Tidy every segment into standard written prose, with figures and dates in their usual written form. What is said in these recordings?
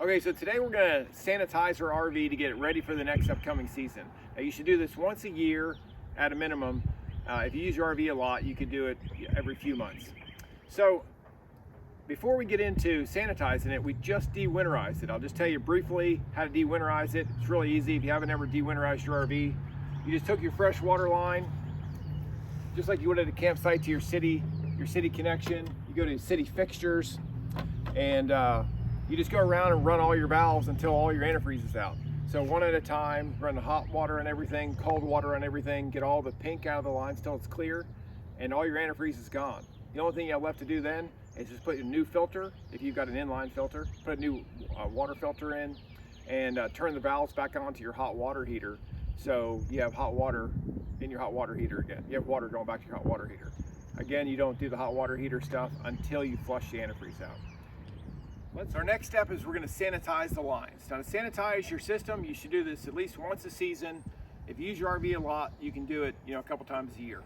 Okay, so today we're gonna sanitize our RV to get it ready for the next upcoming season. Now you should do this once a year at a minimum. If you use your RV a lot, you could do it every few months. So before we get into sanitizing it, we just de-winterized it. I'll just tell you briefly how to de-winterize it. It's really easy. If you haven't ever de-winterized your RV, you just took your fresh water line, just like you would at a campsite, to your city connection. You go to city fixtures, and you just go around and run all your valves until all your antifreeze is out. So one at a time, run the hot water on everything, cold water on everything, get all the pink out of the lines till it's clear, and all your antifreeze is gone. The only thing you have left to do then is just put a new filter, if you've got an inline filter, put a new water filter in, and turn the valves back on to your hot water heater, so you have hot water in your hot water heater again. You have water going back to your hot water heater. Again, you don't do the hot water heater stuff until you flush the antifreeze out. Our next step is we're going to sanitize the lines. Now, to sanitize your system, you should do this at least once a season. If you use your RV a lot, you can do it, a couple times a year.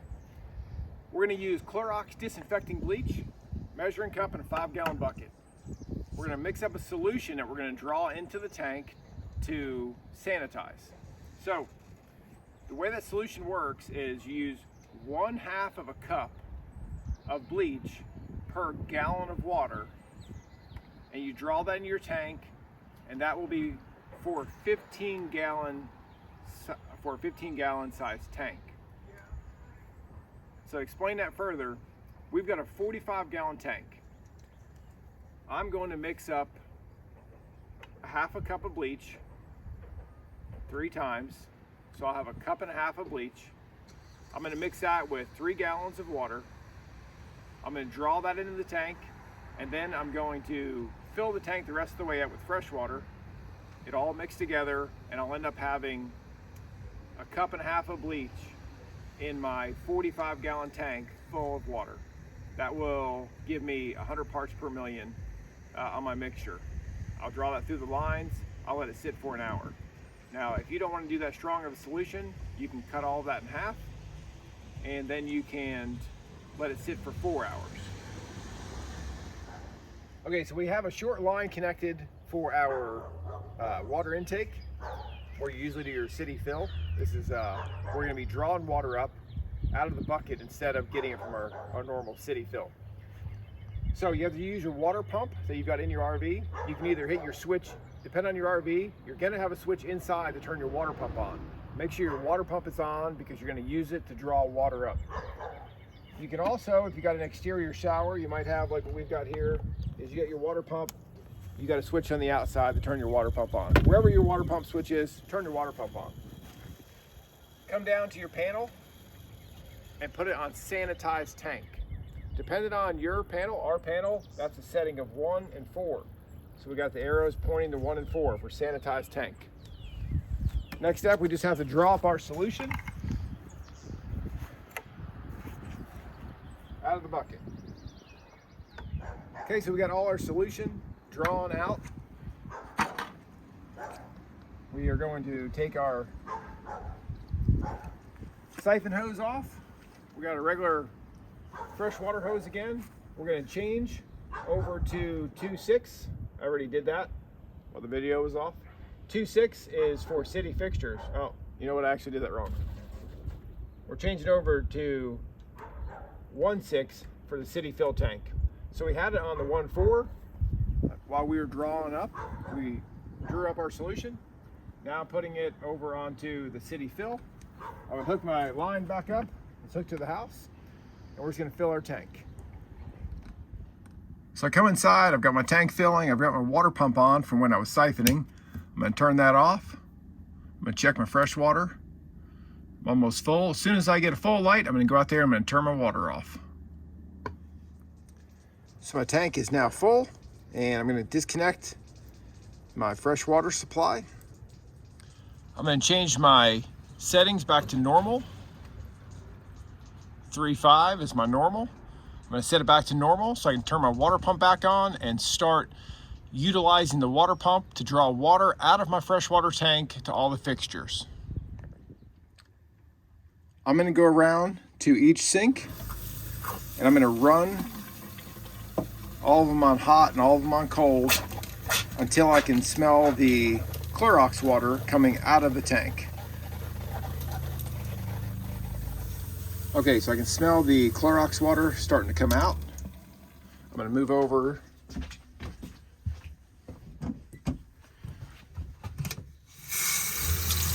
We're going to use Clorox disinfecting bleach, measuring cup, and a 5-gallon bucket. We're going to mix up a solution that we're going to draw into the tank to sanitize. So, the way that solution works is you use 1/2 of a cup of bleach per gallon of water, and you draw that in your tank, and that will be for a 15-gallon size tank. So explain that further. We've got a 45-gallon tank. I'm going to mix up 1/2 cup of bleach 3 times. So I'll have 1.5 cups of bleach. I'm going to mix that with 3 gallons of water. I'm going to draw that into the tank, and then I'm going to fill the tank the rest of the way up with fresh water. It all mixed together, and I'll end up having 1.5 cups of bleach in my 45-gallon tank full of water. That will give me 100 parts per million on my mixture. I'll draw that through the lines. I'll let it sit for an hour. Now, if you don't want to do that strong of a solution, you can cut all of that in half, and then you can let it sit for 4 hours. Okay, so we have a short line connected for our water intake, where you usually do your city fill. This is, we're gonna be drawing water up out of the bucket instead of getting it from our normal city fill. So you have to use your water pump that you've got in your RV. You can either hit your switch, depending on your RV, you're gonna have a switch inside to turn your water pump on. Make sure your water pump is on because you're gonna use it to draw water up. You can also, if you got an exterior shower, you might have like what we've got here, is you got your water pump, you got a switch on the outside to turn your water pump on. Wherever your water pump switch is, turn your water pump on. Come down to your panel and put it on Sanitize tank. Depending on your panel, our panel, that's a setting of 1 and 4. So we got the arrows pointing to 1 and 4 for Sanitize tank. Next step, we just have to draw up our solution out of the bucket. Okay, so we got all our solution drawn out. We are going to take our siphon hose off. We got a regular freshwater hose again. We're going to change over to 2.6. I already did that while the video was off. 2.6 is for city fixtures. Oh, you know what? I actually did that wrong. We're changing over to 1.6 for the city fill tank. So we had it on the 1.4 while we were drawing up. We drew up our solution. Now I'm putting it over onto the city fill. I would hook my line back up. It's hooked to the house, and we're just going to fill our tank. So I come inside. I've got my tank filling. I've got my water pump on from when I was siphoning. I'm going to turn that off. I'm going to check my fresh water. I'm almost full. As soon as I get a full light, I'm going to go out there. I'm going to turn my water off. So my tank is now full, and I'm going to disconnect my fresh water supply. I'm going to change my settings back to normal. 3.5 is my normal. I'm going to set it back to normal so I can turn my water pump back on and start utilizing the water pump to draw water out of my freshwater tank to all the fixtures. I'm going to go around to each sink, and I'm going to run all of them on hot and all of them on cold until I can smell the Clorox water coming out of the tank. Okay, so I can smell the Clorox water starting to come out. I'm going to move over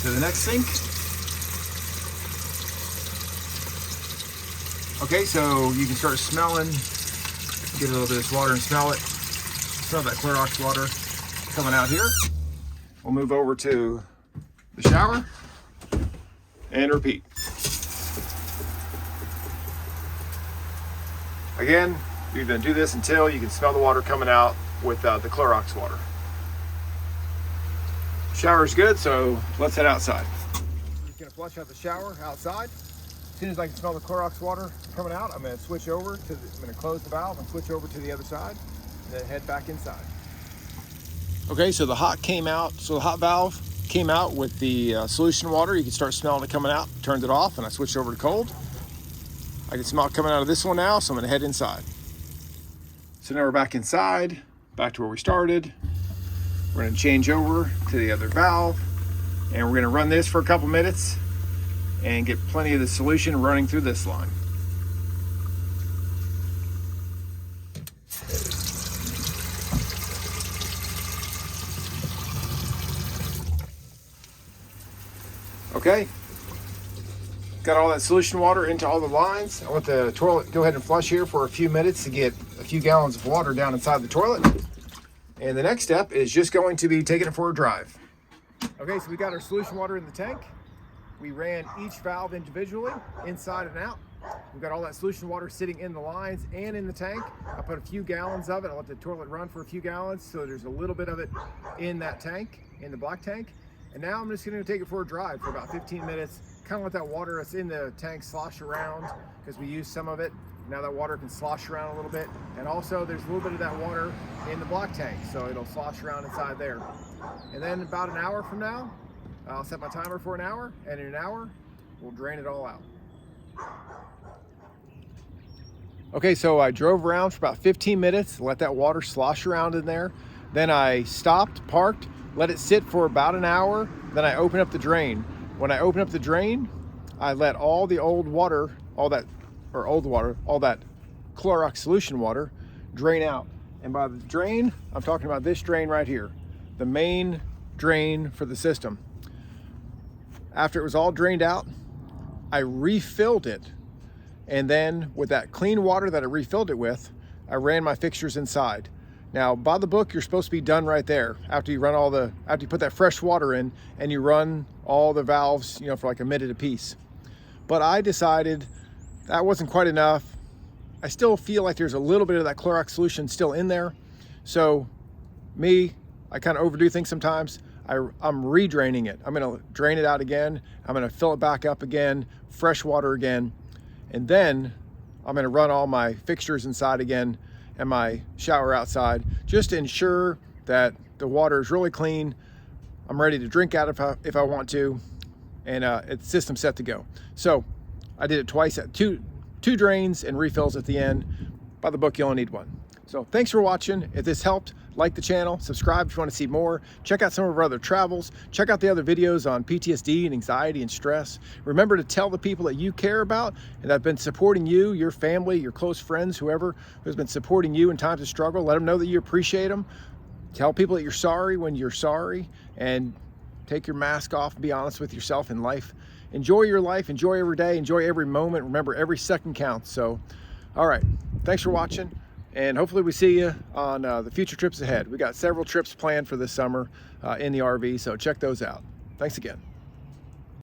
to the next sink. Okay, so you can start smelling, get a little bit of this water and smell it. Smell that Clorox water coming out here. We'll move over to the shower and repeat. Again, you're going to do this until you can smell the water coming out with the Clorox water. Shower's good, so let's head outside. I'm just going to flush out the shower outside. As soon as I can smell the Clorox water coming out, I'm going to switch over to I'm going to close the valve and switch over to the other side, and then head back inside. Okay, so the hot came out. So the hot valve came out with the solution water. You can start smelling it coming out. Turned it off, and I switched over to cold. I can smell it coming out of this one now, so I'm going to head inside. So now we're back inside, back to where we started. We're going to change over to the other valve, and we're going to run this for a couple minutes and get plenty of the solution running through this line. Okay, got all that solution water into all the lines. I want the toilet to go ahead and flush here for a few minutes to get a few gallons of water down inside the toilet. And the next step is just going to be taking it for a drive. Okay, so we got our solution water in the tank. We ran each valve individually, inside and out. We've got all that solution water sitting in the lines and in the tank. I put a few gallons of it. I let the toilet run for a few gallons, so there's a little bit of it in that tank, in the black tank. And now I'm just gonna take it for a drive for about 15 minutes, kind of let that water that's in the tank slosh around, because we used some of it. Now that water can slosh around a little bit. And also there's a little bit of that water in the black tank, so it'll slosh around inside there. And then about an hour from now, I'll set my timer for an hour, and in an hour, we'll drain it all out. Okay, so I drove around for about 15 minutes, let that water slosh around in there. Then I stopped, parked, let it sit for about an hour. Then I opened up the drain. When I opened up the drain, I let all the old water, all that Clorox solution water drain out. And by the drain, I'm talking about this drain right here, the main drain for the system. After it was all drained out, I refilled it. And then with that clean water that I refilled it with, I ran my fixtures inside. Now, by the book, you're supposed to be done right there after you after you put that fresh water in and you run all the valves, for like a minute apiece. But I decided that wasn't quite enough. I still feel like there's a little bit of that Clorox solution still in there. So I kind of overdo things sometimes. I'm re-draining it. I'm gonna drain it out again. I'm gonna fill it back up again, fresh water again. And then I'm gonna run all my fixtures inside again and my shower outside, just to ensure that the water is really clean. I'm ready to drink out if I want to, and it's system set to go. So I did it twice at two drains and refills at the end. By the book, you only need one. So thanks for watching. If this helped, like the channel, subscribe if you want to see more. Check out some of our other travels. Check out the other videos on PTSD and anxiety and stress. Remember to tell the people that you care about and that have been supporting you, your family, your close friends, whoever has been supporting you in times of struggle. Let them know that you appreciate them. Tell people that you're sorry when you're sorry, and take your mask off and be honest with yourself in life. Enjoy your life, enjoy every day, enjoy every moment. Remember, every second counts. So, all right, thanks for watching. And hopefully we see you on the future trips ahead. We got several trips planned for this summer in the RV, so check those out. Thanks again.